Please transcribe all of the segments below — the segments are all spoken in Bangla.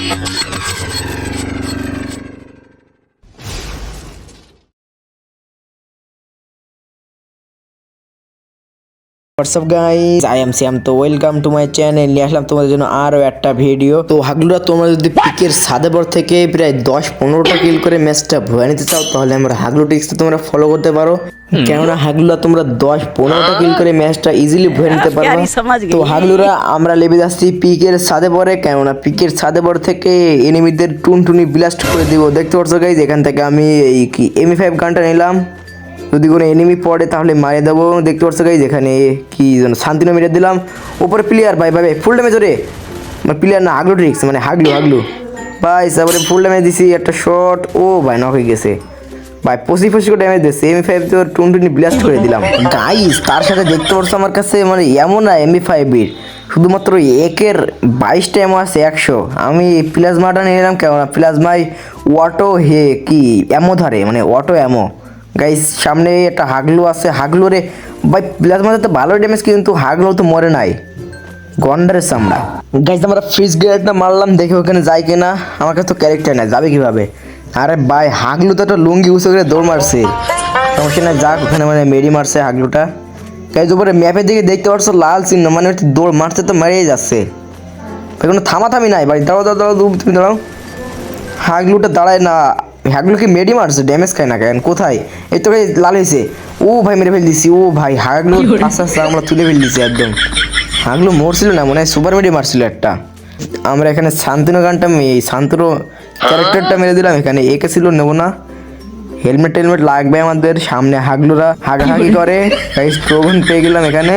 What's up guys, I am Sam. তো ওয়েলকাম টু মাই চ্যানেল। নিয়ে আসলাম তোমাদের জন্য আরও একটা ভিডিও। তো হাগলুরা তোমরা যদি পিকের সাদেবর থেকে প্রায় 10-15টা কিল করে ম্যাচটা ভুয়া নিতে চাও তাহলে আমরা হাগলু টিক্সটা তোমরা ফলো করতে পারো। কেননা হাগলুরা তোমরা 10-15টা কিল করে ম্যাচটা ইজিলি ভুয়া নিতে পারো। তো হাগলুরা আমরা লেবে যাচ্ছি পিকের সাদেবরে, কেননা পিকের সাদেবর থেকে এনিমিদের টুনটুনি ব্লাস্ট করে দিব। দেখতে পাচ্ছ গাইজ, এখান থেকে আমি এই কি এমি5 গানটা নিলাম। যদি কোনো এনিমি পড়ে তাহলে মারে দেবো। দেখতে পাচ্ছ গাইজ, এখানে কি যেন শান্তিনো মেরে দিলাম। উপরে প্লেয়ার ভাই ভাই ফুল ড্যামেজ ওরে, মানে প্লেয়ার না হাগলু ট্রিক্স, মানে হাগলু ভাই। তারপরে ফুল ড্যামেজ দিছি, একটা শট, ও ভাই নক হয়ে গেছে ভাই। 25 ড্যামেজ দিচ্ছে। এমি5 তো টুনটুনি ব্লাস্ট করে দিলাম গাইজ। তার সাথে দেখতে পাচ্ছ আমার কাছে মানে এমন না এমি5 শুধুমাত্র একের 22টা এমো আছে 100। আমি প্লাজমাটা নিয়ে নিলাম, কেননা প্লাজমায় অটো হে কি এমো ধরে, মানে অটো এমো গাইস। সামনে একটা হাগলু আছে, হাগলু রে ভাই প্লাজমাতে তো ভালো ড্যামেজ, কিন্তু হাগলু তো মরে নাই, গন্ডারের চামড়া। গাইস আমরা ফ্রিজ গ্রেনেডটা মারলাম, দেখে ওখানে যায় কিনা। আমার কাছে তো ক্যারেক্টার নাই, যাবে কিভাবে? আরে ভাই হাগলু তো একটা লুঙ্গি উঁচু করে দৌড় মারছে, সমস্যা নাই যাক, ওখানে মানে মেরি মারছে হাগলুটা। গাইস উপরে ম্যাপের দিকে দেখতে পাচ্ছ লাল চিহ্ন, মানে দৌড় মারতে তো মারিয়ে যাচ্ছে, কোনো থামাথামি নাই ভাই। দাঁড়াও দাঁড়াও দাঁড়াও, তুমি দাঁড়াও। হাগলুটা দাঁড়ায় না, হাগলুকে মেডি মারছে, ড্যামেজ খায় না কেন? কোথায়? এই তো লাল হয়েছে, ও ভাই মেরে ফেল দিছি। ও ভাই হাগলু আস্তে আস্তে আমরা তুলে ফেল দিছি একদম। হাগলু মরছিল না, মনে হয় সুপার মেডি মারছিল একটা। আমরা এখানে শান্তনু গানটা এই শান্তনু ক্যারেক্টারটা মেরে দিলাম। এখানে একে ছিল নেবো না, হেলমেট টেলমেট লাগবে আমাদের। সামনে হাগলুরা হাগাহাগি করে, প্রবণ পেয়ে গেলাম এখানে।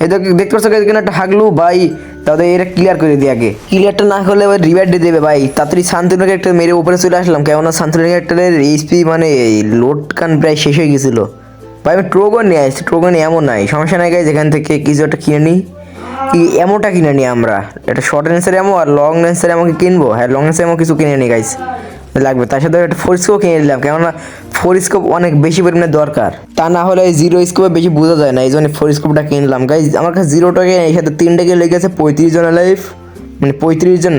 এই দেখতে পাচ্ছ এখানে একটা হাগলু ভাই, তাদের এটা ক্লিয়ার করে দিই আগে। ক্লিয়ারটা না হলে ওই রিভাইভ দিয়ে দেবে ভাই। তাড়াতাড়ি শান্তনুকে একটা মেরে উপরে চলে আসলাম, কেননা শান্তনুকে একটা এইচপি মানে লোড কান প্রায় শেষ হয়ে গেছিলো ভাই। আমি ট্রোগন নিয়ে আসছি, ট্রোগন এমন নাই, সমস্যা নাই গাইজ। এখান থেকে কিছু একটা কিনে নিই, কি এমোটা কিনে নিই আমরা। একটা শর্ট রেঞ্জের এমো আর লং রেঞ্জের এমোকে কিনবো। হ্যাঁ লং রেঞ্জের এমো কিছু কিনে নিই গাইজ, লাগবে। তার সাথে একটা 4 স্কোপ কিনে নিলাম, কেননা 4 স্কোপ অনেক বেশি পরিমাণে দরকার। তা না হলে 0 স্কোপে বেশি বোঝা যায় না, এই জন্য 4 স্কোপটা কিনলাম গাইজ। আমার কাছে 0টাকে এই সাথে 3টাকে লেগে গেছে 35 জনের লাইফ, মানে 35 জন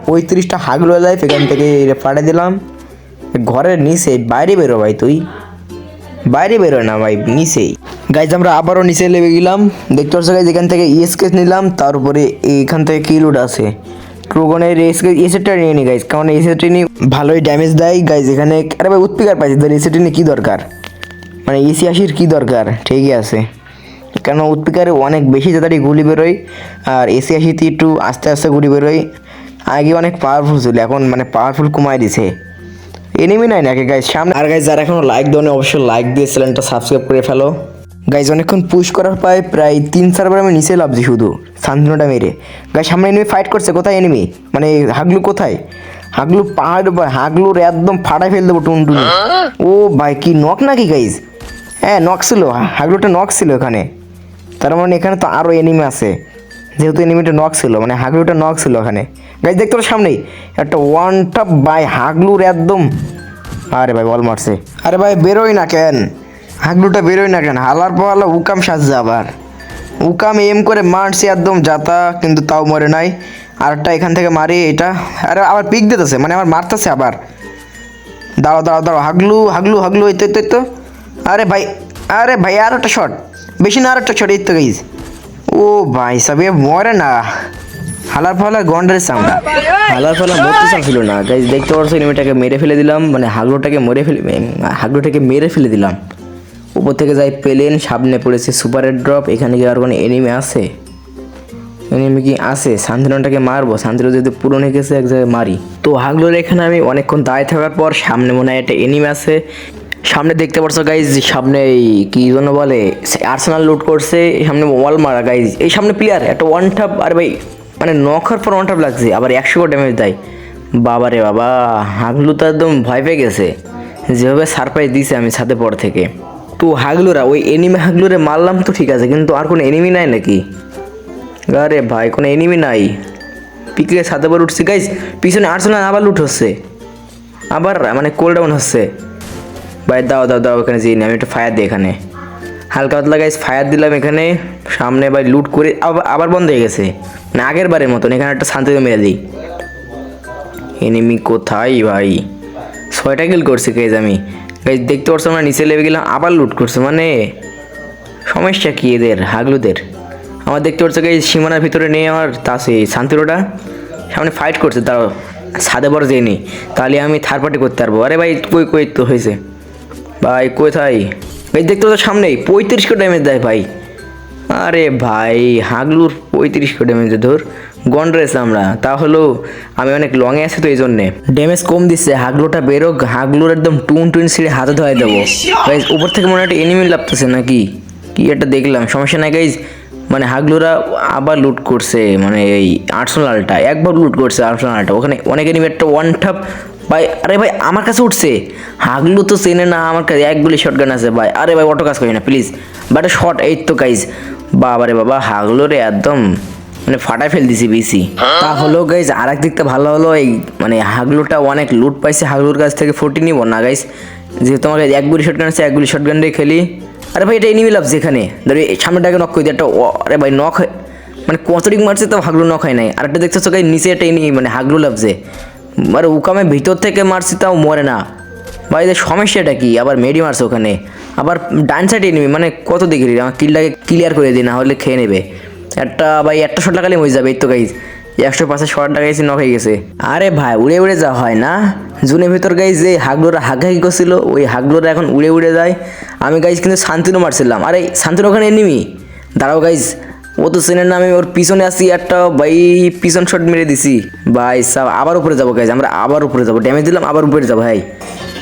35টা হাগলো লাইফ। এখান থেকে ফাটে দিলাম ঘরের নিচে। বাইরে বেরো ভাই, তুই বাইরে বেরো না ভাই, নিচেই। গাইজ আমরা আবারও নিচে লেগে গেলাম। দেখতে পাচ্ছ গাইজ, এখান থেকে ইএসকেস নিলাম, তার উপরে এইখান থেকে কিলুড আছে। ট্রোগনের এসেটটা নিয়ে নি গাইজ, কারণ এসেটটা নিয়ে ভালোই ড্যামেজ দেয় গাইজ এখানে। আরে ভাই উৎপিকার পাইছে, ধর এসেটটা নিয়ে কী দরকার, মানে এসি আশির কী দরকার? ঠিকই আছে, কেন উৎপিকারে অনেক বেশি তাড়াতাড়ি গুলি বেরোয়, আর এসি আশিতে একটু আস্তে আস্তে গুলি বেরোয়। আগে অনেক পাওয়ারফুল ছিল, এখন মানে পাওয়ারফুল কমায় দিছে। এনিমি নাই নাকি গাইজ সামনে? আর গাইজ যারা এখনো লাইক দেওয়া অবশ্যই লাইক দিয়ে চ্যানেলটা সাবস্ক্রাইব করে ফেলো গাইজ। অনেকক্ষণ পুশ করার পায় প্রায় 3-4 আমি নিচে লাভছি শুধু শান্তনুটা মেরে। গাইজ সামনে এনিমি ফাইট করছে, কোথায় এনিমি, মানে হাগলু কোথায়? হাগলু পাহাড় ভাই, হাগলুর একদম ফাটাই ফেল দেবো টুনটুনি। ও ভাই কি নক নাকি গাইজ? হ্যাঁ নক ছিল, হাগলুটা নক ছিল এখানে। তার মানে এখানে তো আরও এনিমি আছে, যেহেতু এনিমিটা নক ছিল, মানে হাগলুটা নক ছিল এখানে। গাইজ দেখতে পারো সামনেই একটা ওয়ান টপ ভাই হাগলুর একদম। আরে ভাই বল মারছে, আরে ভাই বেরোই না কেন? হাগলুটা বেরোয় না কেন? হালার পালা উকাম সাজছে, আবার উকাম এম করে মারছে একদম যাতা, কিন্তু তাও মরে নাই। আরেকটা এখান থেকে মারি এটা, আরে আবার পিক দিতেছে, মানে আমার মারতেছে আবার। দাঁড়াও দাঁড়াও দাঁড়াও, হাগলু হাগলু হাগলু, এই তো এই তো। আরে ভাই, আরে ভাই আর একটা শট, বেশি না আর একটা শট, এই তো গাইজ। ও ভাই সব মরে না, হালার ফালা গন্ডারের চামড়া। হালার ফালা মরতে চাচ্ছিল না গাইজ। দেখতে পাচ্ছ এনিমিটাকে মেরে ফেলে দিলাম, মানে হাগলুটাকে মেরে ফেলে দিলাম। উপর থেকে যাই প্লেন, সামনে পড়েছে সুপারের ড্রপ। এখানে কি আর কোনো এনিমি আছে? এনিমি কি আছে? শান্তনুটাকে মারবো, শান্তনু যদি পুরনো হয়ে গেছে এক জায়গায় মারি। তো হাগলুর এখানে আমি অনেকক্ষণ দাঁড়িয়ে থাকার পর সামনে মনে হয় একটা এনিমি আছে। সামনে দেখতে পাচ্ছ গাইজ, সামনে কি জন্য বলে আর্সেনাল লুট করছে, সামনে ওয়াল মারা গাইজ। এই সামনে প্লেয়ার একটা ওয়ান টাপ, আর ভাই মানে নখার পর ওয়ান টাপ লাগছে, আবার 100 করে ড্যামেজ দেয়। বাবা রে বাবা, হাগলু তো একদম ভয় পেয়ে গেছে, যেভাবে সারপ্রাইজ দিয়েছে আমি ছাদে পর থেকে। তো হাগলুরা ওই এনিমি হাগলুরে মারলাম তো ঠিক আছে, কিন্তু আর কোনো এনিমি নাই নাকি? আরে ভাই কোনো এনিমি নাই। পিকে ছাদে পর উঠছি গাইজ, পিছনে আর্সেনাল আবার লুট হচ্ছে, আবার মানে কোল ডাউন হচ্ছে ভাই। দাও দাও দাও, এখানে যেই আমি একটা ফায়ার দিই এখানে, হালকা পাতলা গাইজ ফায়ার দিলাম এখানে। সামনে ভাই লুট করে আবার বন্ধ হয়ে গেছে, মানে আগের বারের মতন। এখানে একটা শান্তিতে মেরে দিই, এনিমি কোথায় ভাই? 6টা কিল করছি গাইজ আমি। গাইজ দেখতে পাচ্ছ আমরা নিচে লেবে গেলাম, আবার লুট করছে। মানে সমস্যা কি এদের হাগলুদের? আমার দেখতে পাচ্ছ গাইজ সীমানার ভিতরে নেই আমার তাসে শান্তিরোটা সামনে ফাইট করছে, তাও ছাদে বড় যেয়ে নেই, তাহলে আমি থার্ড পার্টি করতে পারবো। আরে ভাই কই কই তো হয়েছে ভাই, কোথায় গাইজ দেখতে পাচ্ছ সামনেই 35 ড্যামেজ দেয় ভাই। আরে ভাই হাগলুর 35 ড্যামেজ ধর গন রয়েছে আমরা, তা হলো আমি অনেক লংয়ে আছি তো এই জন্যে ড্যামেজ কম দিচ্ছে। হাগলুটা বেরোক, হাগলুর একদম টুন টুন ছিঁড়ে হাতে ধোয়াই দেবো। গাইজ উপর থেকে মনে হয় একটা এনিমি লাগতেছে নাকি কি একটা দেখলাম, সমস্যা নাই গাইজ। মানে হাগলুরা আবার লুট করছে, মানে এই আর্সেনালটা একবার লুট করছে আর্সেনালটা, ওখানে অনেক এনিমি একটা ওয়ান ঠাপ ভাই। আরে ভাই আমার কাছে উঠছে, হাগলু তো চেনে না আমার কাছে, এক গুলি শটগান আছে ভাই। আরে ভাই অটো কাজ করি না প্লিজ, বাট শট এই তো গাইজ। বাবারে বাবা হাগলুরে একদম মানে ফাটাই ফেল দিছি বিসি। তা হলো গাইজ আর এক দিকটা ভালো হলো, এই মানে হাগলুটা অনেক লুট পাইছে, হাগলুর কাছ থেকে 40 নিব না গাইজ, যেহেতু আমার এক গুলি শটগান আছে, এক গুলি শটগান দিয়ে খেলি। আরে ভাই এটা এনিমি লাভছে এখানে, ধরে সামনেটাকে নক করে দিই একটা। আরে ভাই নক মানে কতটিক মারছে তো হাগলু নক হয় নাই। আরেকটা দেখছো গাইজ নিচে একটা এনিমি মানে হাগলু লাভছে, মানে উকামে ভিতর থেকে মারছি তাও মরে না ভাই। এদের সমস্যাটা কি? আবার মেডি মারছে ওখানে, আবার ডান সাইডে এনিমি, মানে কত দেখি আমার কিলটাকে ক্লিয়ার করে দিই, না হলে খেয়ে নেবে। একটা ভাই একটা শট লাগালে হয়ে যাবে। এই তো গাইজ 105 শট লাগাইছি, নক হয়ে গেছে। আরে ভাই উড়ে উড়ে যাওয়া হয় না জুনের ভিতর গাইজ, যে হাগলুরা হাগাহাগি করছিল ওই হাগলুরা এখন উড়ে উড়ে যায়। আমি গাইজ কিন্তু শান্তিনও মারছিলাম। আরে শান্তির ওখানে এনিমি, দাঁড়াও গাইজ ও তো চেনের না, আমি ওর পিছনে আসি একটা ভাই পিছন শট মেরে দিছি ভাই সব। আবার উপরে যাবো গাইজ, আমরা আবার উপরে যাবো, ড্যামেজ দিলাম আবার উপরে যাবো ভাই।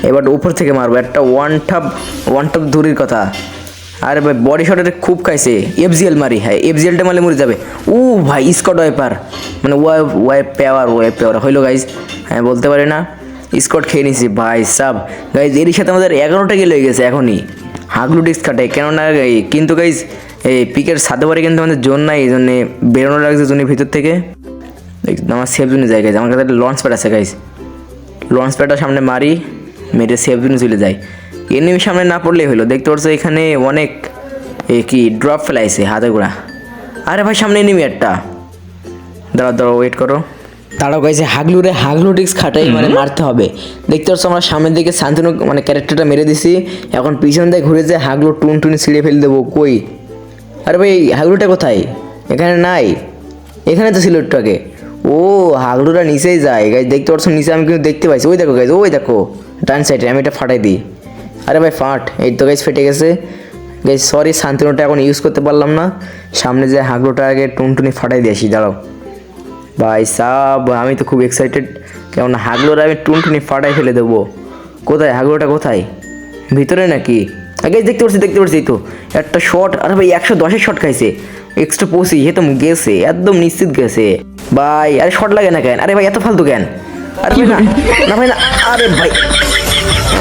এবার উপর থেকে মারবো একটা ওয়ান টাপ দূরের কথা। আরে ভাই বডি শটের খুব খাইছে, এফজিএল মারি। হ্যাঁ এফজিএলটা মারলে মরে যাবে। ও ভাই স্কট ওয়াইপার, মানে ওয়াইপ পাওয়ার হইলো গাইজ। হ্যাঁ বলতে পারি না, স্কট খেয়ে নিছি ভাই সাব। গাইজ এরই সাথে আমাদের 11টা কিল হয়ে গেছে এখনই। হাগলু ডিস্ক কাটে কেননা কিন্তু গাইজ এই পিকের সাথে পারে কিন্তু আমাদের জোন নাই, এই জন্যে বেরোনো লাগছে জোনের ভিতর থেকে। আমার সেফ জোনে যায় গাইজ, আমার কাছে একটা লঞ্চ প্যাড আছে গাইজ, লঞ্চ প্যাডটা সামনে মারি, মেরে সেফ জোনে চলে যায়। এনিমি সামনে না পড়লেই হলো। দেখতে পাচ্ছ এখানে অনেক কি ড্রপ ফেলাইছে হাতে গোড়া। আরে ভাই সামনে এনিমি একটা, দাঁড়াও ওয়েট করো। তারাও গাইছে হাগলু ডিস্ক খাটাই মানে মারতে হবে। দেখতে পাচ্ছ আমরা সামনের দিকে শান্তনু মানে ক্যারেক্টারটা মেরে দিছি, এখন পিছন দিয়ে ঘুরে যায় হাগলু টুন ছিঁড়ে ফেলে দেবো। কই আরে ভাই হাগলুটা কোথায়? এখানে নাই, এখানে তো ছিল একটু আগে। ও হাগলুটা নিচেই যায় গাইজ, দেখতে পাচ্ছ নিচে আমি কিন্তু দেখতে পাইছি। ওই দেখো গাইজ, ওই দেখো ডান সাইডে, আমি এটা ফাটাই দিই। আরে ভাই ফাট, এই তো গাইজ ফেটে গেছে গাইজ। সরি শান্তিনোটা এখন ইউজ করতে পারলাম না, সামনে যে হাগলুটা আগে টুনটুনি ফাটাই দিয়েছি। দাঁড়াও ভাই সাব, আমি তো খুব এক্সাইটেড, কেমন হাগলুটা আমি টুনটুনি ফাটাই ফেলে দেবো। কোথায় হাগলুটা কোথায়? ভিতরে নাকি? আগে দেখতে পাচ্ছি তো একটা শট। আরে ভাই 110 শট খাইছে, এক্সট্রা পৌঁছি হে তো গেছে, একদম নিশ্চিত গেছে ভাই। আরে শট লাগে না কেন? আরে ভাই এত ফালতু কেন? আরে ভাই না ভাই না,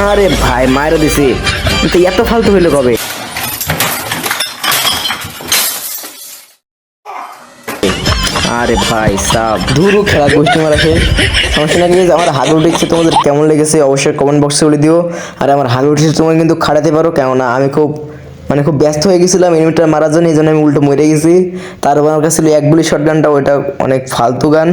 আরে ভাই মায়েরও দিছে, তো এত ফালতু হইলো কবে? আরে ভাই সাব ধুরু খেলা গোষ্ঠী মারা শেষ। সমস্যা না গিয়ে আমার হাগলু ডিস্ক তোমাদের কেমন লেগেছে অবশ্যই কমেন্ট বক্সে বলে দিও। আর আমার হাগলু ডিস্ক তোমরা কিন্তু খাটাতে পারো, কেননা আমি খুব ব্যস্ত হয়ে গেছিলাম এনিমিটা মারার জন্য, এই জন্য আমি উল্টো মরে গেছি। তারপর আমার কাছে ছিল এক গুলি শটগানটা, ওইটা অনেক ফালতু গান।